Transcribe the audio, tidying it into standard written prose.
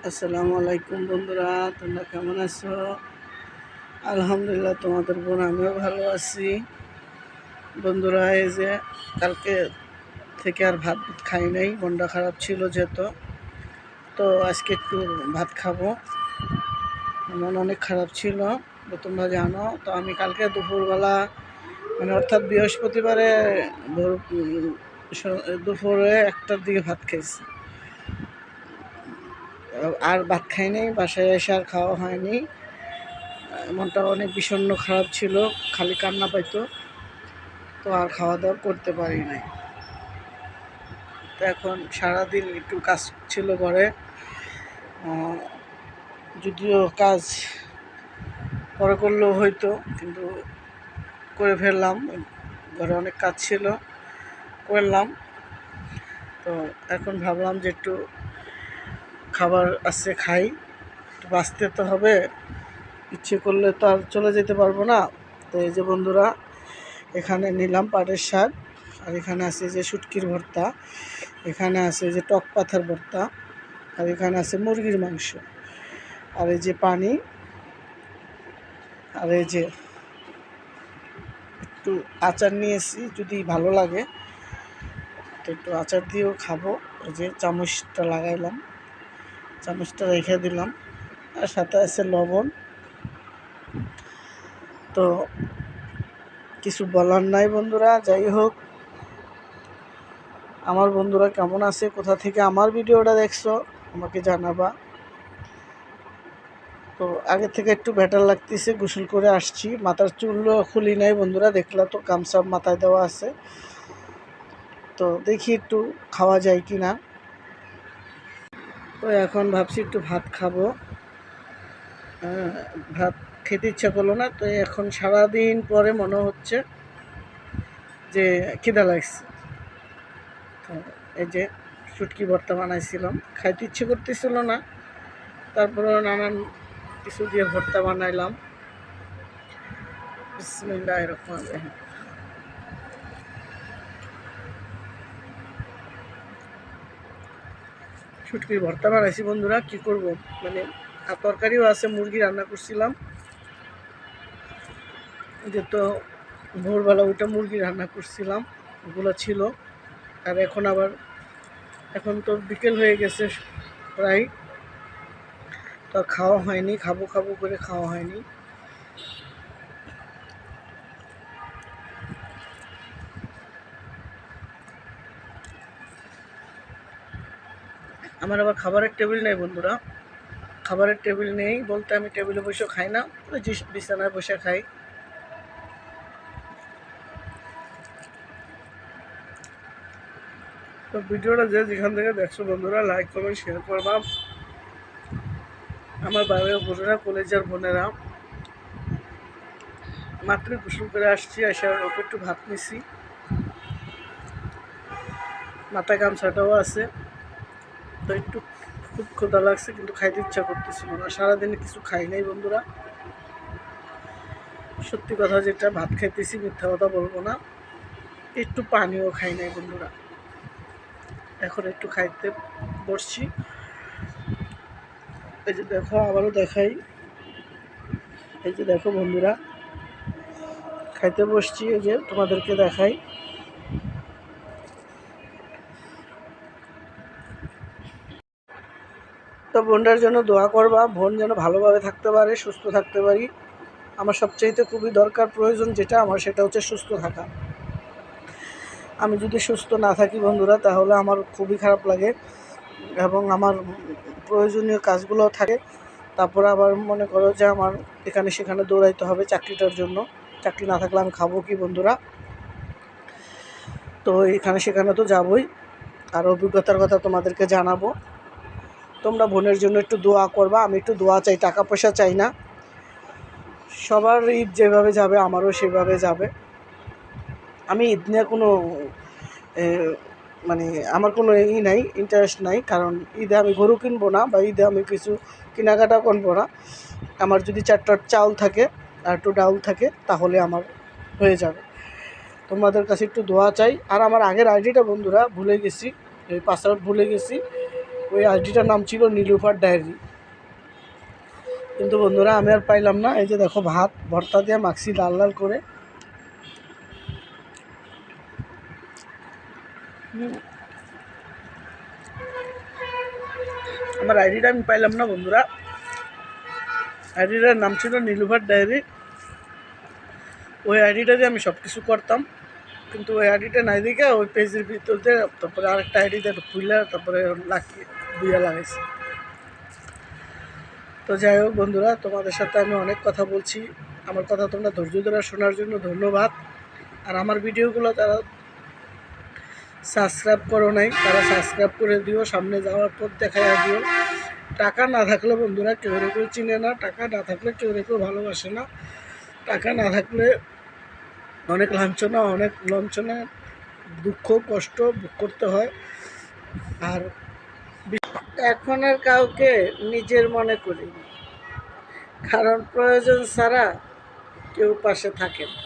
আসসালামু আলাইকুম বন্ধুরা, তোমরা কেমন আছো? আলহামদুলিল্লাহ, তোমাদের বোন আমিও ভালো আছি। বন্ধুরা, এই যে কালকে থেকে আর ভাত খাই নাই, মনটা খারাপ ছিল যেহেতু। তো আজকে একটু ভাত খাবো, মন অনেক খারাপ ছিল, তো তোমরা জানো। তো আমি কালকে দুপুরবেলা অর্থাৎ বৃহস্পতিবারে দুপুরে 1টার দিকে ভাত খাইছি। আর ভাত খাই নাই, বাসায় এসে আর খাওয়া হয়নি। মনটা অনেক বিষণ্ণ খারাপ ছিল, খালি কান্না পাইতো। তো আর খাওয়া দাওয়া করতে পারি নাই। তো এখন সারাদিন একটু কাজ ছিল ঘরে, যদিও কাজ পরে করলেও হয়তো, কিন্তু করে ফেললাম। ঘরে অনেক কাজ ছিল, করলাম। তো এখন ভাবলাম যে একটু খাবার আছে খাই, একটু বাঁচতে তো হবে, ইচ্ছে করলে তো আর চলে যেতে পারবো না। তো এই যে বন্ধুরা, এখানে নিলাম পাটের শাক, আর এখানে আছে যে শুটকির ভর্তা, এখানে আছে যে টক পাথার ভর্তা, আর এখানে আছে মুরগির মাংস, আর এই যে পানি, আর এই যে একটু আচার নিয়েছি, যদি ভালো লাগে তো একটু আচার দিয়েও খাবো। এই যে চামচটা লাগাইলাম, চামচটা রেখে দিলাম, আর সাথে আছে লবণ। তো কিছু বলার নাই বন্ধুরা। যাই হোক, আমার বন্ধুরা কেমন আছে, কোথা থেকে আমার ভিডিওটা দেখছো আমাকে জানাবা। তো আগে থেকে একটু বেটার লাগতেছে, গোসল করে আসছি, মাথার চুলও খুলি নাই বন্ধুরা, দেখলা তো, গামছা মাথায় দেওয়া আছে। তো দেখি একটু খাওয়া যায় কি না। তো এখন ভাবছি একটু ভাত খাবো। ভাত খেতে ইচ্ছা করলো না, তো এখন সারাদিন পরে মনে হচ্ছে যে খিদা লাগছে। তো এই যে শুটকি ভর্তা বানাইছিলাম, খাইতে ইচ্ছে করতেছিল না, তারপরেও নানান কিছু দিয়ে ভর্তা বানাইলাম। বিসমিল্লাহির রহমানির রহিম। শুটকির ভর্তা বানাইছি বন্ধুরা, কি করব, আর তরকারিও আছে, মুরগি রান্না করছিলাম যে, তো ভোরবেলা ওইটা মুরগি রান্না করছিলাম, ওগুলো ছিল। আর এখন তো বিকেল হয়ে গেছে প্রায়, তো খাওয়া হয়নি, খাবো খাবো করে খাওয়া হয়নি। আমার আবার খাবারের টেবিল নেই বন্ধুরা, খাবারের টেবিল নেই বলতে আমি টেবিলে বসে খাই না, ওই যে বিছানায় বসে খাই। তো ভিডিওটা যেখান থেকে দেখছো বন্ধুরা, লাইক কমেন্ট শেয়ার করবা। আমার বাইরের বোনেরা, কলেজের বোনেরা, মাত্র গোসল করে আসছি, এসে ওকে একটু ভাত নিছি, মাথা গামছাটাও আছে। তো একটু খুব ক্ষুধা লাগছে, কিন্তু খাইতে ইচ্ছা করতেছিল না, সারাদিনে কিছু খাই নাই বন্ধুরা। সত্যি কথা যেটা, ভাত খাইতেছি, মিথ্যা কথা বলবো না। একটু পানিও খাই নাই বন্ধুরা, এখন একটু খাইতে বসছি। এই যে দেখো, আবারও দেখাই, এই যে দেখো বন্ধুরা, খাইতে বসছি, এই যে তোমাদেরকে দেখাই। তো বোনটার জন্য দোয়া করবা, বোন যেন ভালোভাবে থাকতে পারে, সুস্থ থাকতে পারি। আমার সবচাইতে খুবই দরকার, প্রয়োজন যেটা আমার, সেটা হচ্ছে সুস্থ থাকা। আমি যদি সুস্থ না থাকি বন্ধুরা, তাহলে আমার খুবই খারাপ লাগে, এবং আমার প্রয়োজনীয় কাজগুলো থাকে। তারপরে আবার মনে করো যে আমার এখানে সেখানে দৌড়াইতে হবে চাকরিটার জন্য, চাকরি না থাকলে আমি খাবো কি বন্ধুরা। তো এখানে সেখানে তো যাবই, আর অভিজ্ঞতার কথা তোমাদেরকে জানাবো। তোমরা বোনের জন্য একটু দোয়া করবা, আমি একটু দোয়া চাই, টাকা পয়সা চাই না। সবার ঈদ যেভাবে যাবে আমারও সেভাবে যাবে। আমি ঈদ নিয়ে কোনো আমার কোনো নাই, ইন্টারেস্ট নাই, কারণ ঈদে আমি গরু কিনবো না, বা ঈদে আমি কিছু কেনাকাটা করবো না। আমার যদি 4 চাউল থাকে আর একটু ডাউল থাকে, তাহলে আমার হয়ে যাবে। তোমাদের কাছে একটু দোয়া চাই। আর আমার আগের আইডিটা বন্ধুরা ভুলে গেছি, এই পাসওয়ার্ড ভুলে গেছি, ওই আইডিটার নাম ছিল নীলুফার ডায়েরি। কিন্তু বন্ধুরা আমি আর পাইলাম না। এই যে দেখো ভাত ভর্তা দিয়ে মাখছি লাল লাল করে। আমার আইডিটা আমি পাইলাম না বন্ধুরা। আইডিটার নাম ছিল নীলুফার ডায়েরি। ওই আইডিটা দিয়ে আমি সব কিছু করতাম, কিন্তু ওই আইডিটা নাই দেখে ওই পেজের ভিতরে তারপরে আরেকটা আইডিতে খুলে তারপরে বুইয়া লাগাইছি। তো যাই হোক বন্ধুরা, তোমাদের সাথে আমি অনেক কথা বলছি। আমার কথা তোমরা ধৈর্য ধরে শোনার জন্য ধন্যবাদ। আর আমার ভিডিওগুলো তারা সাবস্ক্রাইব করো নাই, তারা সাবস্ক্রাইব করে দিও, সামনে যাওয়ার পর দেখাইয়া দিও। টাকা না থাকলে বন্ধুরা কেউ কেউ চিনে না, টাকা না থাকলে কেউ কেউ ভালোবাসে না। টাকা না থাকলে অনেক লাঞ্ছনা, অনেক লঞ্ছনা, দুঃখ কষ্ট ভোগ করতে হয়। আর এখন আর কাউকে নিজের মনে করি, কারণ প্রয়োজন ছাড়া কেউ পাশে থাকে না।